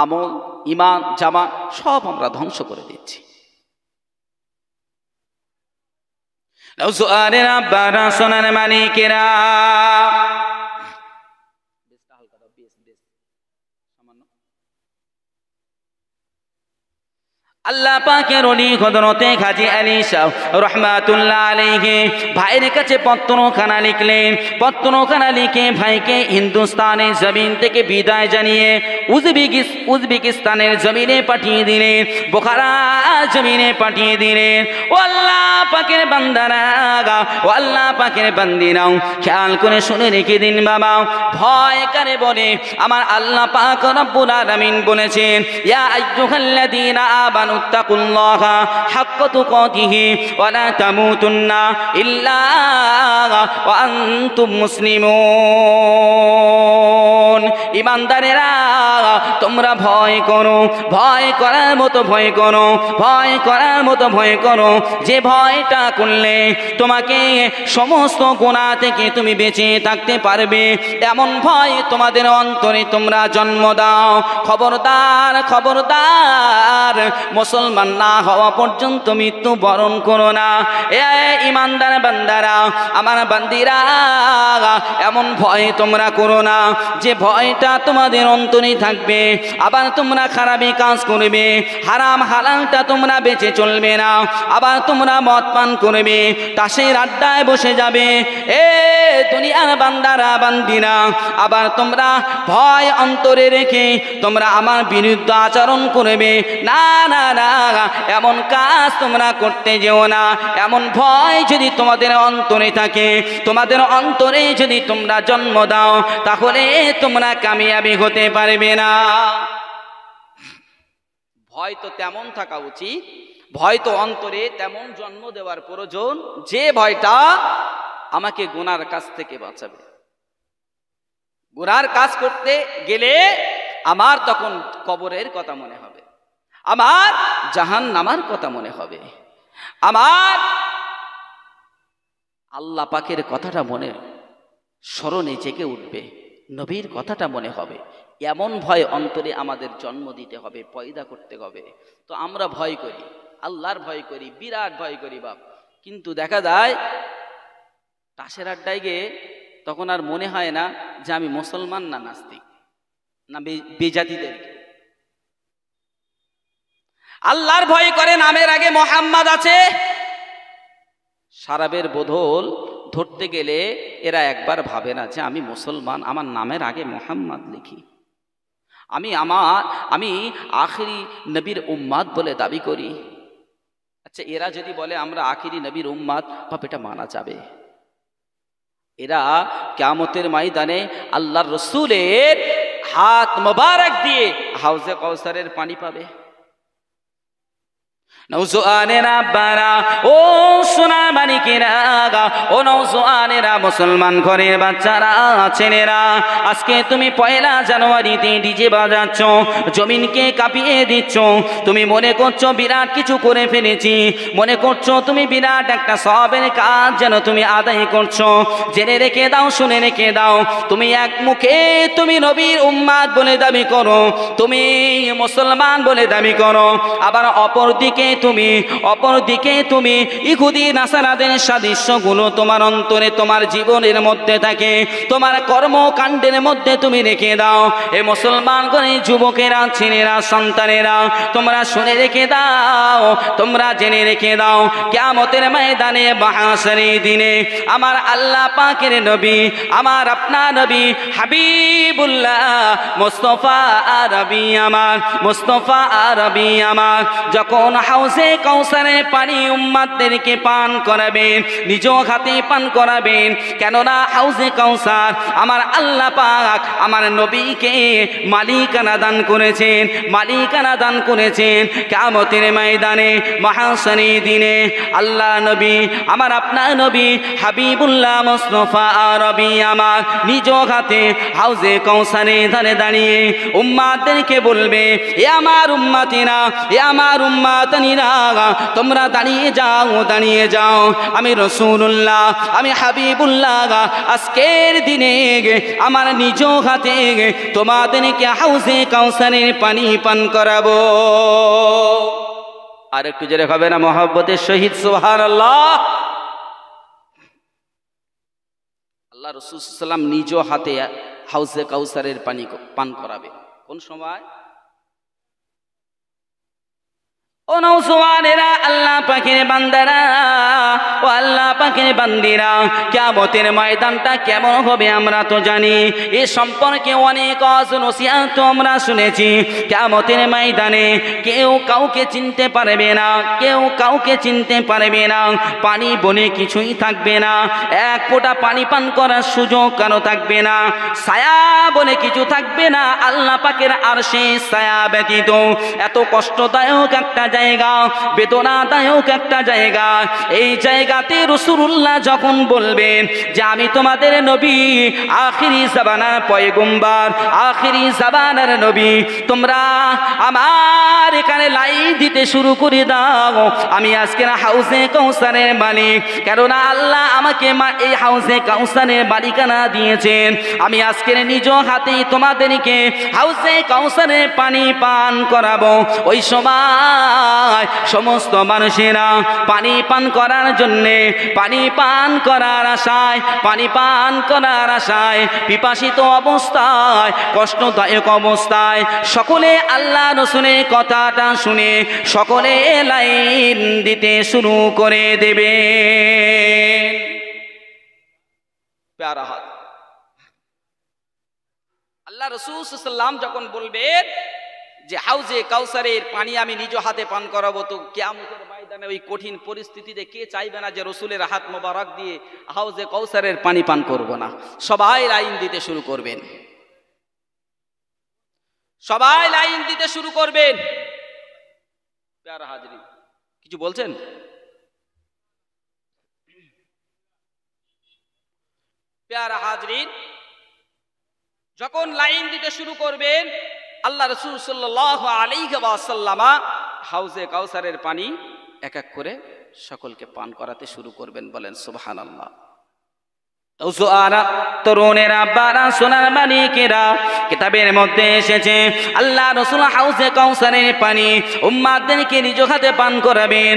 আমল, ইমান, জামা সব আমরা ধ্বংস করে দিচ্ছি। সোনার মানিকেরা, আল্লাহ পাকের ওলি হযরতে হাজী আলী শাহ রাহমাতুল্লাহ আলাইহি ভাইয়ের কাছে পত্রখানা লিখলেন। পত্রখানা লিখে ভাইকে হিন্দুস্তানের জমিন থেকে বিদায় জানিয়ে উজবেকিস্তানের জমিনে পাঠিয়ে দিলেন, বোখারা জমিনে পাঠিয়ে দিলেন। ও আল্লাহ পাকের বান্দারা, ও আল্লাহ পাকের বান্দিরাও, খেয়াল করে শুনে রেখে দিন বাবা, ভয় কারে বলে? আমার আল্লাহ পাক রব্বুল আলামিন বলেছেন, ইয়া আইয়ুহাল্লাযীনা আমানু ইত্তাকুল্লাহা হাক্কা তুকাতিহি ওয়া লা তামুতুন্না ইল্লা ওয়া আনতুম মুসলিমুন। মুমিনুন, ঈমানদারেরা তোমরা ভয় করো, ভয় করার মতো ভয় করো, ভয় করার মতো ভয় করো, যে ভয়টা করলে তোমাকে সমস্ত গুনাহ থেকে তুমি বেঁচে থাকতে পারবে, এমন ভয় তোমাদের অন্তরে তোমরা জন্ম দাও। খবরদার খবরদার, মুসলমান না হওয়া পর্যন্ত মৃত্যু বরণ করো না। এ ঈমানদার বান্দারা, আমার বান্দিরা, এমন ভয় তোমরা করো না যে ভয়টা তোমাদের অন্তরে থাকবে, আবার তোমরা খারাপি কাজ করবে, হারাম হালালটা তোমরা বেঁচে চলবে না, আবার তোমরা মদ পান করবে, তাসের আড্ডায় বসে যাবে। এ দুনিয়ার বান্দারা বান্দিরা, আবার তোমরা ভয় অন্তরে রেখে তোমরা আমার বিরুদ্ধে আচরণ করবে। না না না, এমন কাজ তোমরা করতে যেও না। এমন ভয় যদি তোমাদের অন্তরে থাকে, তোমাদের অন্তরে যদি তোমরা জন্ম দাও, তাহলে তোমরা কামিয়াবি হতে পারবে না। ভয় তো তেমন থাকা উচিত, ভয় তো অন্তরে তেমন জন্ম দেওয়ার প্রয়োজন যে ভয়টা আমাকে গুনার কাছ থেকে বাঁচাবে। গুনার কাজ করতে গেলে আমার তখন কবরের কথা মনে হবে, আমার জাহান্নামের কথা মনে হবে, আমার আল্লাহ পাকের কথাটা মনে স্মরণে জেগে উঠবে, নবীর কথাটা মনে হবে। এমন ভয় অন্তরে আমাদের জন্ম দিতে হবে, পয়দা করতে হবে। তো আমরা ভয় করি, আল্লাহর ভয় করি, বিরাট ভয় করি বাপ, কিন্তু দেখা যায় তাসের আড্ডায় গিয়ে তখন আর মনে হয় না যে আমি মুসলমান না নাস্তিক না বেজাতিদের। আল্লাহর ভয় করে, নামের আগে মোহাম্মদ আছে। শরাবের বোতল ধরতে গেলে এরা একবার ভাবে না যে আমি মুসলমান, আমার নামের আগে মোহাম্মদ লিখি, আমি আখিরি নবীর উম্মাদ বলে দাবি করি। আচ্ছা, এরা যদি বলে আমরা আখিরি নবীর উম্মাদ, বাপ এটা মানা যাবে? এরা কিয়ামতের ময়দানে আল্লাহর রসুলের হাত মোবারক দিয়ে হাউজে কাউসারের পানি পাবে। নওজোয়ানেরা বারা, ও সোনা মানিকেরা, ও নওজোয়ানেরা, মুসলমান ঘরের বাচ্চারা, ছেলেরা, আজকে তুমি পয়লা জানুয়ারিতে ডিজে বাজাচ্ছ, জমিনকে কাঁপিয়ে দিচ্ছ, তুমি মনে করছো বিরাট কিছু করে ফেলেছি, মনে করছো তুমি বিরাট একটা সওয়াবের কাজ যেন তুমি আদায় করছো। জেনে রেখে দাও, শুনে রেখে দাও, তুমি এক মুখে তুমি নবীর উম্মাদ বলে দাবি করো, তুমি মুসলমান বলে দাবি করো, আবার অপরদিকে তুমি ইহুদি নাসারাদের সাদৃশ্যগুলো তোমার অন্তরে, তোমার জীবনের মধ্যে থাকে, তোমার কর্মকাণ্ডের মধ্যে তুমি রেখে দাও। এ মুসলমান করে যুবকেরা, ছেলেরা, সন্তানেরা, তোমরা শুনে রেখে দাও, তোমরা জেনে রেখে দাও, কিয়ামতের ময়দানে মাহশারের দিনে আমার আল্লাহ পাকের নবী, আমার আপনার নবী হাবিবুল্লাহ মুস্তাফা আরবি, আমার মুস্তাফা আরবি আমার যখন হাউজে কাউসারের পানি উম্মতদেরকে পান করাবেন, নিজ হাতে পান করাবেন, কেননা হাউজে কাউসার আমার আল্লাহ পাক আমার নবীকে মালিকানা দান করেছেন, মালিকানা দান করেছেন। কিয়ামতের ময়দানে মাহশারের দিনে আল্লাহ নবী, আমার আপনার নবী হাবিবুল্লাহ মুস্তাফা আরবি আমার নিজ হাতে হাউজে কাউসারের ধারে দাঁড়িয়ে উম্মতদেরকে বলবে, এ আমার উম্মতিনা, এ আমার উম্মতানিরা, তোমরা দাঁড়িয়ে যাও, দাঁড়িয়ে যাও, আমি রাসূলুল্লাহ, আমি হাবিবুল্লাহ আজকের দিনে আমার নিজ হাতে তোমাদেরকে হাউজে কাউসারের পানি পান করাবো। আর একটু জোরে হবে না মহব্বতের সহিত সুবহানাল্লাহ? আল্লাহ রাসূল সাল্লাল্লাহু আলাইহি ওয়াসাল্লাম নিজ হাতে হাউজে কাউসারের পানি পান করাবে। কোন সময়? ও নওজোয়ানেরা, আল্লাহ পাকের বান্দারা, ও আল্লাহ পাকের বান্দিরা, কিয়ামতের ময়দানটা কেমন হবে আমরা তো জানি, এ সম্পর্কে অনেক নসিহত আমরা শুনেছি। কিয়ামতের ময়দানে কেউ কাউকে চিনতে পারবে না, কেউ কাউকে চিনতে পারবে না, পানি বনে কিছুই থাকবে না, এক ফোঁটা পানি পান করার সুযোগ কারো থাকবে না, ছায়া বলে কিছু থাকবে না আল্লাহ পাকের আরশের ছায়া ব্যতীত। এত কষ্টদায়ক একটা জায়গা, বেদনাদায়ক একটা জায়গা, এই জায়গা দুনিয়াতে রাসূলুল্লাহ যখন বলবেন যে আমি তোমাদের নবী, আখিরি জামানার পয়গম্বর, আখিরি জামানার নবী, তোমরা আমার এখানে লাইন দিতে শুরু করে দাও, আমি আজকে হাউজে কাউসারের মালিক। কেননা আল্লাহ আমাকে এই হাউজে কাউসারের মালিকানা দিয়েছেন। আমি আজকের নিজ হাতেই তোমাদেরকে হাউজে কাউসারের পানি পান করাবো। ওই সময় সমস্ত মানুষেরা পানি পান করার জন্যে, পানি পান করার আশায়, পানি পান করার আশায় পিপাসিত অবস্থায়, কষ্টদায়ক অবস্থায় সকলে আল্লাহ রাসূলের কথাটা শুনে সকলে লাইন দিতে শুরু করে দেবে। প্যারা হাত আল্লাহ রাসূল সাল্লাল্লাহু আলাইহি ওয়াসাল্লাম যখন বলবেন যে হাউজে কাউসারের পানি আমি নিজ হাতে পান করাবো, তো কিয়ামতের ময়দানে ওই কঠিন পরিস্থিতিতে কে চাইবে না যে রাসূলের হাত মোবারক দিয়ে হাউজে কাউসারের পানি পান করব না? সবাই লাইন দিতে শুরু করবেন, সবাই লাইন দিতে শুরু করবেন। প্যারা হাজরিন, কিছু বলছেন? প্যারা হাজরিন, যখন লাইন দিতে শুরু করবেন আল্লাহ রাসূল সাল্লাল্লাহু আলাইহি ওয়াসাল্লাম হাউজে কাউসারের পানি এক এক করে সকলকে পান করাতে শুরু করবেন। বলেন সুবহানাল্লাহ। তরুণেরা, বারা, সোনার মালিকেরা, কিতাবের মধ্যে এসেছে আল্লাহ রাসূল হাউজে কাউসারের পানি উম্মতদেরকে নিজ হাতে পান করাবেন।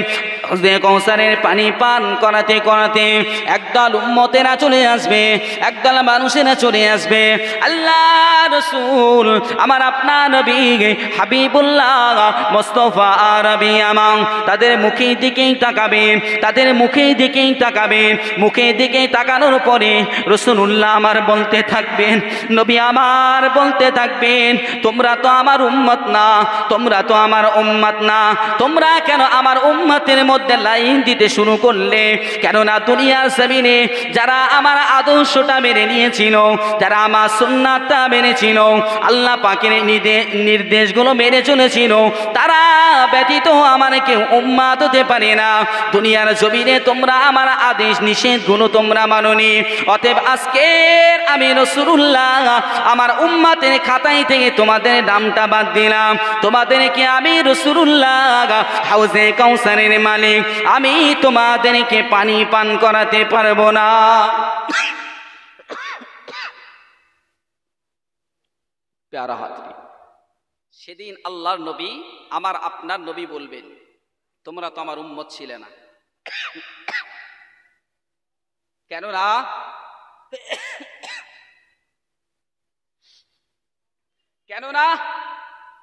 হাউজে কাউসারের পানি পান করাতে করাতে একদল উম্মতেরা চলে আসবে, একদল মানুষেরা চলে আসবে। আল্লাহ রাসূল আমার আপনার নবী হাবিবুল্লাহ মুস্তাফা আরবি আমার তাদের মুখের দিকেই তাকাবেন, তাদের মুখের দিকেই তাকাবেন। মুখের দিকে তাকানোর পরে রাসূলুল্লাহ আমার বলতে থাকবেন, নবী আমার বলতে থাকবেন, তোমরা তো আমার উম্মত না, তোমরা তো আমার উম্মত না, তোমরা কেন আমার উম্মতের মধ্যে লাইন দিতে শুরু করলে? কেননা দুনিয়ার জমিনে যারা আমার আদর্শটা মেনে নিয়েছিল, যারা আমার সুন্নাতটা মেনেছিল, আল্লাহ পাকের নির্দেশগুলো মেনে চলেছিল, তারা ব্যতীত আমার কেউ উম্মত হতে পারে না। দুনিয়ার জমিনে তোমরা আমার আদেশ নিষেধগুলো তোমরা মানোনি, অতএব আজকের আমি রাসূলুল্লাহ আমার উম্মতের খাতায় থেকে তোমাদের নামটা বাদ দিলাম। তোমাদেরকে আমি রাসূলুল্লাহ হাউজে কাউসারের মালিক, আমি তোমাদেরকে পানি পান করাতে পারবো না। প্যারা হাজরিন, সেদিন আল্লাহর নবী আমার আপনার নবী বলবেন, তোমরা তো আমার উম্মত ছিলে না। কেননা কেননা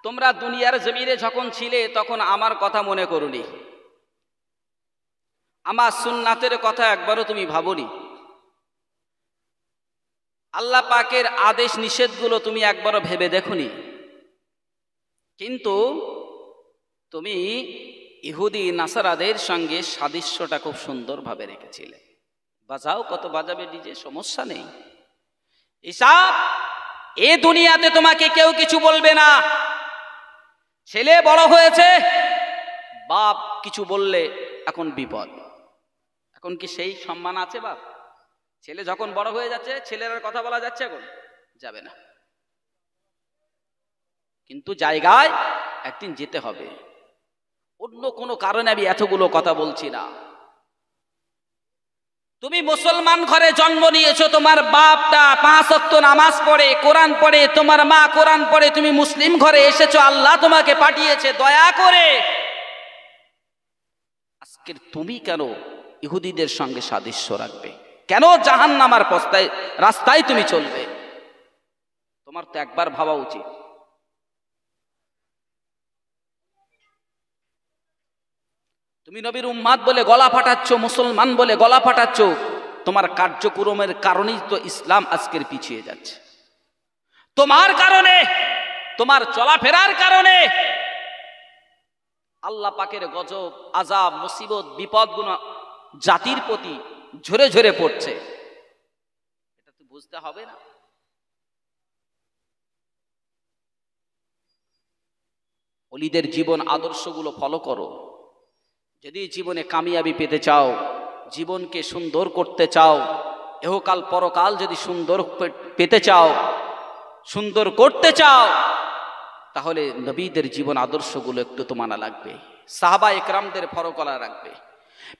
তোমরা দুনিয়ার জমিনে যখন ছিলে তখন আমার কথা মনে করোনি, আমার সুন্নাতের কথা একবারও তুমি ভাবোনি, আল্লাহ পাকের আদেশ নিষেধগুলো তুমি একবারও ভেবে দেখোনি। কিন্তু তুমি ইহুদি নাসারাদের সঙ্গে সাদৃশ্যটা খুব সুন্দরভাবে রেখেছিলে। বাজাও, কত বাজাবে ডিজে, সমস্যা নেই। হিসাব এ দুনিয়াতে তোমাকে কেউ কিছু বলবে না। ছেলে বড় হয়েছে, বাপ কিছু বললে এখন বিপদ। এখন কি সেই সম্মান আছে বাপ? ছেলে যখন বড় হয়ে যাচ্ছে ছেলের কথা বলা যাচ্ছে, এখন যাবে না। কিন্তু জায়গায় একদিন যেতে হবে। অন্য কোনো কারণে আমি এতগুলো কথা বলছি না। তুমি মুসলমান ঘরে জন্ম নিয়েছো, তোমার বাপটা 5 ওয়াক্ত নামাজ পড়ে, কোরআন পড়ে, তোমার মা কোরআন পড়ে, তুমি মুসলিম ঘরে এসেছো, আল্লাহ তোমাকে পাঠিয়েছে। দয়া করে আজকের তুমি কেন ইহুদিদের সঙ্গে সাদৃশ্য রাখবে? কেন জাহান্নামের রাস্তায় তুমি চলবে? তোমার তো একবার ভাবা উচিত। তুমি নবীর উম্মাদ বলে গলা ফাটাচ্ছ, মুসলমান বলে গলা ফাটাচ্ছ, তোমার কার্যক্রমের কারণেই তো ইসলাম আজকের পিছিয়ে যাচ্ছে। তোমার কারণে, তোমার চলাফেরার কারণে আল্লাহ পাকের গজব, আযাব, মুসিবত, বিপদগুলো জাতির প্রতি ঝরে ঝরে পড়ছে। এটা তো বুঝতে হবে না? ওলিদের জীবন আদর্শগুলো ফলো করো। যদি জীবনে কামিয়াবি পেতে চাও, জীবনকে সুন্দর করতে চাও, ইহকাল পরকাল যদি সুন্দর পেতে চাও, সুন্দর করতে চাও, তাহলে নবীদের জীবন আদর্শগুলো একটু তো মানা লাগবে, সাহাবা একরামদের ফলো করা লাগবে,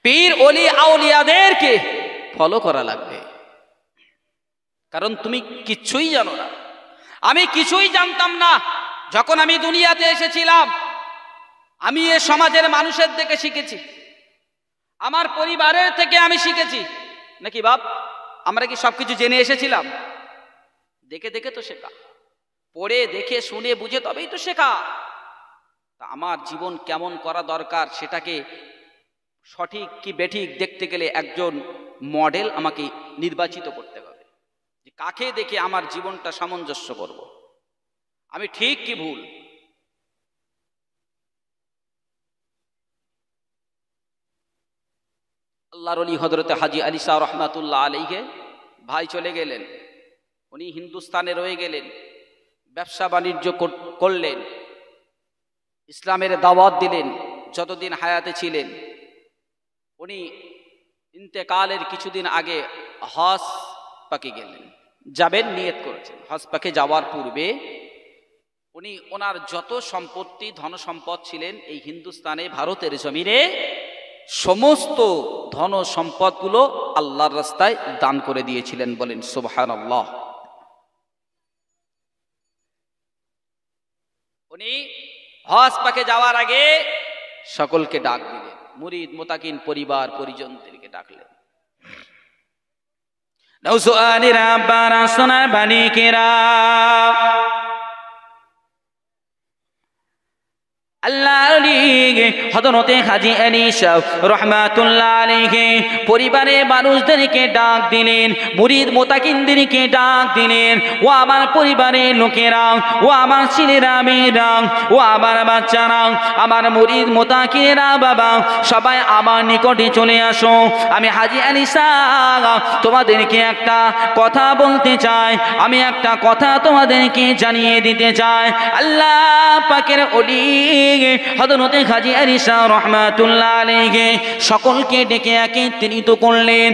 পীর ওলি আউলিয়াদেরকে ফলো করা লাগবে। কারণ তুমি কিচ্ছুই জানো না, আমি কিছুই জানতাম না। যখন আমি দুনিয়াতে এসেছিলাম, আমি এ সমাজের মানুষের থেকে শিখেছি, আমার পরিবারের থেকে আমি শিখেছি। নাকি বাপ, আমরা কি সবকিছু জেনে এসেছিলাম? দেখে দেখে তো শেখা, পড়ে দেখে শুনে বুঝে তবেই তো শেখা। তা আমার জীবন কেমন করা দরকার, সেটাকে সঠিক কি বেঠিক দেখতে গেলে একজন মডেল আমাকে নির্বাচিত করতে হবে, যে কাকে দেখে আমার জীবনটা সামঞ্জস্য করব, আমি ঠিক কি ভুল। আল্লাহর ওলি হযরতে হাজী আলী শাহ রহমাতুল্লাহ আলাইহি ভাই চলে গেলেন, উনি হিন্দুস্তানে রয়ে গেলেন, ব্যবসা বাণিজ্য করলেন, ইসলামের দাওয়াত দিলেন যতদিন হায়াতে ছিলেন। উনি ইন্তেকালের কিছুদিন আগে হজ পাকে গেলেন, যাবেন নিয়ত করেছেন। হজ পাকে যাওয়ার পূর্বে উনি ওনার যত সম্পত্তি ধন সম্পদ ছিলেন এই হিন্দুস্তানে ভারতের জমিনে সমস্ত ধন সম্পদগুলো আল্লাহর রাস্তায় দান করে দিয়েছিলেন। বলেন সুবহানাল্লাহ। উনি হজ পাকে যাওয়ার আগে সকলকে ডাক দিলেন, মুরিদ মুতাকিন পরিবার পরিজনদেরকে ডাকলেন। নওজোয়ানিরা বারা সোনার বালিকেরা, আল্লাহর হযরতে হাজী আলী শাহ রাহমাতুল্লাহ আলাইহি পরিবারের মানুষদেরকে ডাক দিলেন, মুরিদ মুতাকিনদেরকে ডাক দিলেন। ও আমার পরিবারের লোকেরা, ও আমার ছেলেরা মেয়েরা, ও আমার বাচ্চারা, আমার মুরিদ মুতাকিনেরা, বাবা সবাই আমার নিকটে চলে আসো। আমি হাজী আলী শাহ তোমাদেরকে একটা কথা বলতে চাই, আমি একটা কথা তোমাদেরকে জানিয়ে দিতে চাই। আল্লাহ পাকের ওলি হযরতে হাজী আলী শাহ রাহমাতুল্লাহ আলাইহি সকলকে ডেকে একত্রিত করলেন,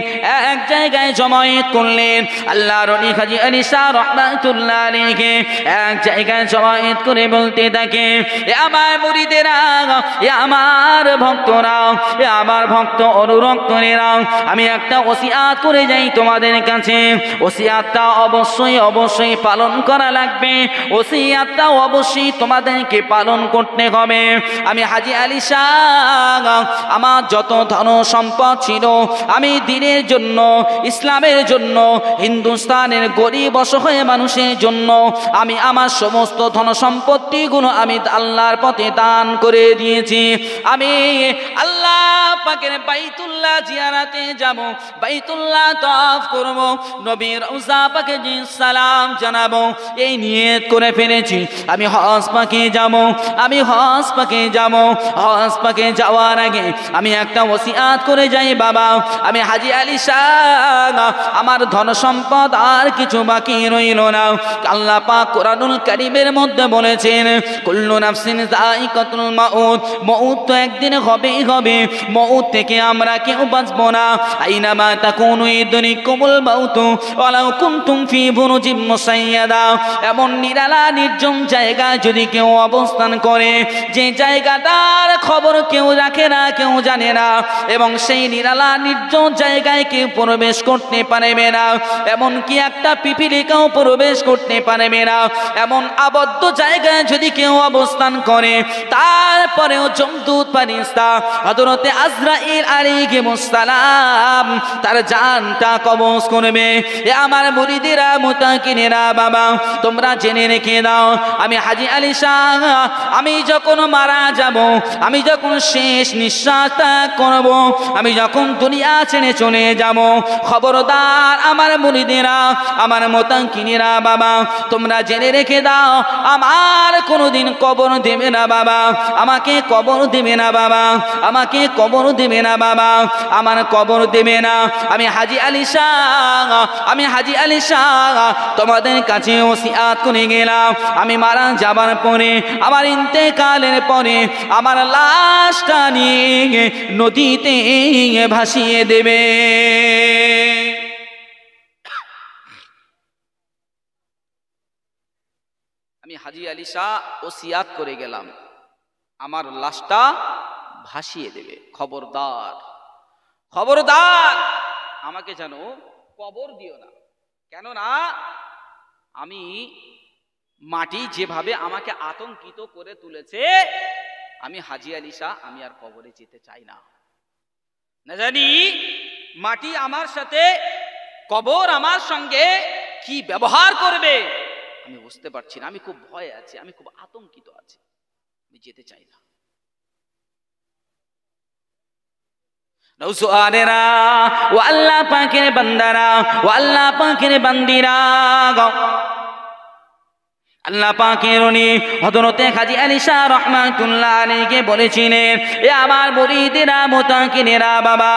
এক জায়গায় জমায়েত করলেন। আল্লাহর ওলি হাজী আলী শাহ রাহমাতুল্লাহ আলাইহি এক জায়গায় জমায়েত করে বলতে থাকে, এ আমার মুরিদেরা, এ আমার ভক্তরা, এ আমার ভক্ত অনুরক্তরা, আমি একটা ওসিয়াত করে যাই তোমাদের কাছে। ওসিয়াতটা অবশ্যই অবশ্যই পালন করা লাগবে, ওসিয়াতটা অবশ্যই তোমাদেরকে পালন করতে হবে। আমি হাজী আলী শাহ আমার যত ধন সম্পদ ছিল, আমি দ্বীনের জন্য, ইসলামের জন্য, হিন্দুস্তানের গরিব অসহায় মানুষের জন্য আমি আমার সমস্ত ধন সম্পত্তিগুলো আমি আল্লাহর পথে দান করে দিয়েছি। আমি আল্লাহ পাকের বাইতুল্লাহ জিয়ারাতে যাব, বাইতুল্লাহ তাওয়াফ করব, নবীর রওজা পাকে সালাম জানাবো, এই নিয়ত করে ফেলেছি। আমি হজ পাকে যাব, আমি হজ পাকে যাব। হজ পাকে যাওয়ার আগে আমি একটা ওসিয়াত করে যাই, বাবা আমি হাজী আলী শাহ আমার ধন সম্পদ আর কিছু বাকি রইল না। আল্লাহ পাক কোরআনুল কারীমের মধ্যে বলেছেন, কুল্লু নাফসিন যায়িকাতুল মাউত, মউত তো একদিন হবেই হবে, মউত থেকে আমরা কেউ বাঁচব না। আইনামা তাকুনু ইদরিকুমুল মাউতু ওয়ালাউ কুনতুম ফি বুরুজিম মুসাইয়াদা, এমন নিরালা নির্জন জায়গায় যদি কেউ অবস্থান করে, যে জায়গাটার খবর কেউ রাখে না, কেউ জানে না, এবং সেই নিরালা নির্জন জায়গায় কেউ প্রবেশ করতে পারবে না, এমন কি একটা পিপিলিকাও প্রবেশ করতে পারবে না, এমন আবদ্ধ জায়গায় যদি কেউ অবস্থান করে, তারপরেও যমদূত ফেরেশতা হযরতে আজরাইল আলাইহিস সালাম তার জানটা কবজ করবে। এ আমার মুরিদেরা মুতাকিনেরা, বাবা তোমরা জেনে রেখে দাও, আমি হাজী আলী শাহ আমি যখন মারা যাব, আমি যখন শেষ নিঃশ্বাস ত্যাগ করব, আমি যখন দুনিয়া ছেড়ে চলে যাব, খবরদার আমার মুরিদেরা, আমার মুতাকিনেরা, বাবা তোমরা জেনে রেখে দাও, আমার কোনোদিন কবর দেবে না বাবা, আমাকে কবর দেবে না বাবা, আমাকে আমাকে কবর দেবে না বাবা, আমার কবর দেবে না। আমি হাজী আলী শাহ তোমাদের কাছে ওসিয়াত করে গেলাম, আমি মারা যাবার পরে, আমার ইন্তেকালের পরে আমার লাশটা নিয়ে নদীতে ভাসিয়ে দেবে। আমি হাজী আলী শাহ ওসিয়াত করে গেলাম, আমার লাশটা ভাসিয়ে দেবে। খবরদার, খবরদার আমাকে যেন কবর দিও না। কেননা আমি মাটি যেভাবে আমাকে আতঙ্কিত করে তুলেছে, আমি হাজী আলী শাহ আমি আর কবরে যেতে চাই না। না জানি মাটি আমার সাথে, কবর আমার সঙ্গে কি ব্যবহার করবে আমি বুঝতে পারছি না। আমি খুব ভয়ে আছি, আমি খুব আতঙ্কিত আছি, আমি যেতে চাই না। নৌসোয়ারেরা ও আল্লাহ পাকের বান্দারা ও আল্লাহ পাকের বান্দিরা, আল্লাহ পাকের উনি হযরতে হাজী আলী শাহ রাহমাতুল্লাহ আলাইহি বলেছিলেন, এ আমার মুরিদেরা মুতাকিনেরা বাবা,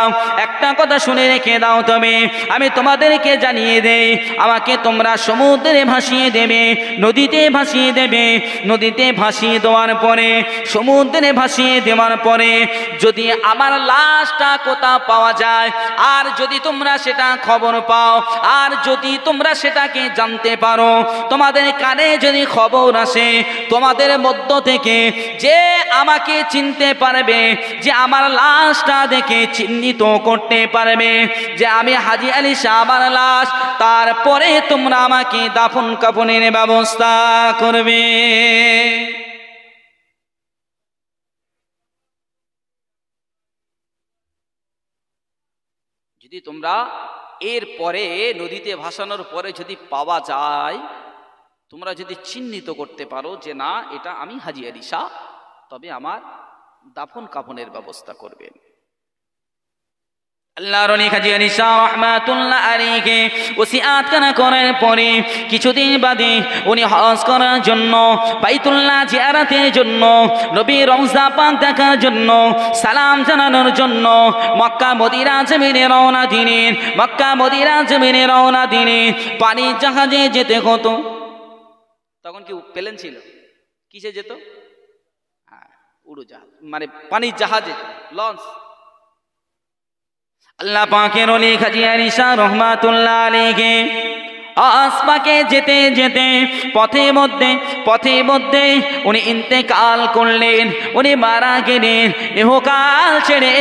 একটা কথা শুনে রেখে দাও তবে আমি তোমাদেরকে জানিয়ে দেই, আমাকে তোমরা সমুদ্রে ভাসিয়ে দেবে, নদীতে ভাসিয়ে দেবে। নদীতে ভাসিয়ে দেওয়ার পরে, সমুদ্রে ভাসিয়ে দেওয়ার পরে যদি আমার লাশটা কোথাও পাওয়া যায়, আর যদি তোমরা সেটা খবর পাও, আর যদি তোমরা সেটাকে জানতে পারো, তোমাদের কানে যদি খবর আসে, তোমাদের মধ্য থেকে যে আমাকে চিনতে পারবে, যে আমার লাশটা দেখে চিহ্নিত করতে পারবে যে আমি হাজী আলী শাহ আমার লাশ, তারপরে তোমরা আমাকে দাফন কাফনের ব্যবস্থা করবে। যদি তোমরা এর পরে নদীতে ভাসানোর পরে যদি পাওয়া যায়, তোমরা যদি চিহ্নিত করতে পারো যে না এটা আমি হাজী আলী শাহ, তবে আমার দাফন কাফনের ব্যবস্থা করবেন। আল্লাহর ওলি হাজী আলী শাহ রাহমাতুল্লাহ আলাইহি ওসিয়াত করার পরে কিছুদিন বাদে উনি হজ করার জন্য, বাইতুল্লাহ জিয়ারতের জন্য, নবীর রওজা পাক দেখার জন্য, সালাম জানানোর জন্য মক্কা মদিনা জমিনে রওনা দিলেন। মক্কা মদিনা জমিনে রওনা দিলেন। পানির জাহাজে যেতে হতো। তখন কি প্লেন ছিল? কিসে যেত? উড়োজাহাজ, মানে পানির জাহাজে, লঞ্চ। আল্লাহ পাকের ওলি হাজী আলী শাহ রাহমাতুল্লাহ আলাইহি আসপাকে যেতে যেতে পথে মধ্যে উনি ইন্তেকাল করলেন, উনি মারা গেলেন, ইহকাল ছেড়ে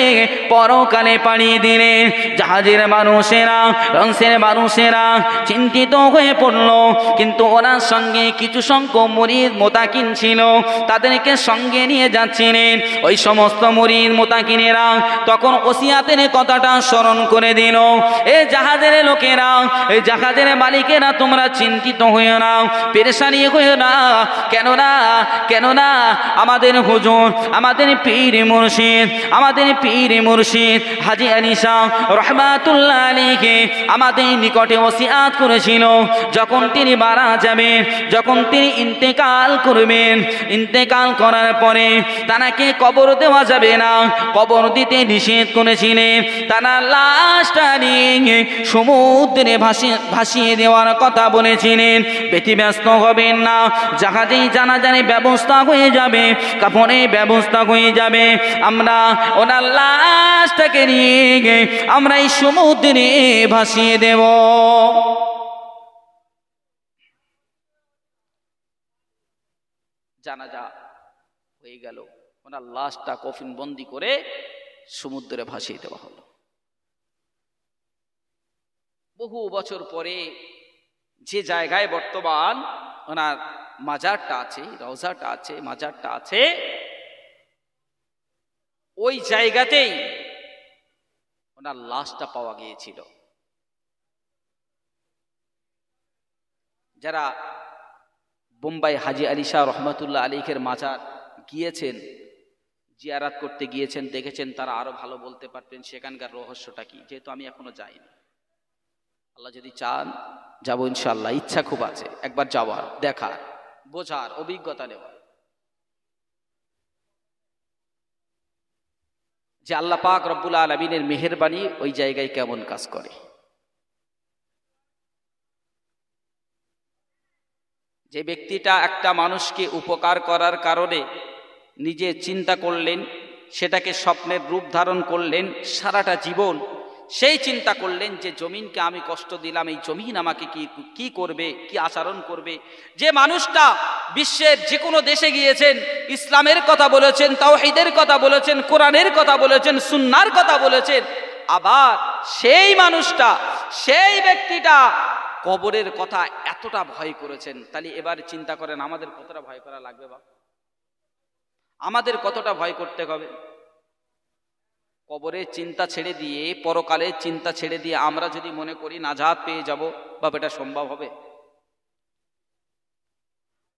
পরকালে পাড়ি দিলেন। জাহাজের মানুষেরা, লঞ্চের মানুষেরা চিন্তিত হয়ে পড়ল, কিন্তু ওনার সঙ্গে কিছু সংখ্যক মুরিদ মুতাকিন ছিল, তাদেরকে সঙ্গে নিয়ে যাচ্ছিলেন। ওই সমস্ত মুরিদ মুতাকিনেরা তখন ওসিয়াতের কথাটা স্মরণ করে দিল, এ জাহাজের লোকেরা, এই জাহাজের মালিকেরা, তোমরা চিন্তিত হইও না, পেরেশানি হইও না। কেননা আমাদের হুজুর, আমাদের পীর মুর্শিদ হাজী আলী শাহ রাহমাতুল্লাহ আলাইহি আমাদের নিকটে ওসিয়াত করেছিল, যখন তিনি মারা যাবেন, যখন তিনি ইন্তেকাল করবেন, ইন্তেকাল করার পরে তাকে কবর দেওয়া যাবে না, কবর দিতে নিষেধ করেছিলেন। তারা লাশটা নিয়ে সমুদ্রে ভাসিয়ে দেওয়ার কথা বলেছিলেন। ব্যতিব্যস্ত হবেন না, জাহাজেই জানাজানি ব্যবস্থা হয়ে যাবে, কাফনের ব্যবস্থা হয়ে যাবে। আমরা ওনার লাশটাকে নিয়ে আমরা এই সমুদ্রে ভাসিয়ে দেব। জানাজা হয়ে গেল, ওনার লাশটা কফিন বন্দি করে সমুদ্রে ভাসিয়ে দেওয়া হলো। বহু বছর পরে যে জায়গায় বর্তমান ওনার মাজারটা আছে, রওজাটা আছে, মাজারটা আছে, ওই জায়গাতেই ওনার লাশটা পাওয়া গিয়েছিল। যারা বোম্বাই হাজী আলী শাহ রহমাতুল্লাহ আলাইহির মাজার গিয়েছেন, জিয়ারাত করতে গিয়েছেন, দেখেছেন, তারা আরো ভালো বলতে পারতেন সেখানকার রহস্যটা কি, যেহেতু আমি এখনো যাইনি। আল্লাহ যদি চান যাবো ইনশাআল্লাহ, ইচ্ছা খুব আছে একবার যাওয়ার, দেখার, বোঝার, অভিজ্ঞতা নেওয়ার। যে আল্লাহ পাক রব্বুল আলামিনের মেহেরবানি ওই জায়গায় কেমন কাজ করে। যে ব্যক্তিটা একটা মানুষকে উপকার করার কারণে নিজে চিন্তা করলেন, সেটাকে স্বপ্নের রূপ ধারণ করলেন সারাটা জীবন, সেই চিন্তা করলেন যে জমিনকে আমি কষ্ট দিলাম, এই জমিন আমাকে কি করবে, কি আচরণ করবে। যে মানুষটা বিশ্বের যে কোনো দেশে গিয়েছেন, ইসলামের কথা বলেছেন, তাওহীদের কথা বলেছেন, কোরআনের কথা বলেছেন, সুন্নাহর কথা বলেছেন, আবার সেই মানুষটা, সেই ব্যক্তিটা কবরের কথা এতটা ভয় করেছেন, তাহলে এবার চিন্তা করেন আমাদের কতটা ভয় করা লাগবে, বা আমাদের কতটা ভয় করতে হবে। কবরের চিন্তা ছেড়ে দিয়ে, পরকালের চিন্তা ছেড়ে দিয়ে আমরা যদি মনে করি নাজাত পেয়ে যাব, বা এটা সম্ভব হবে?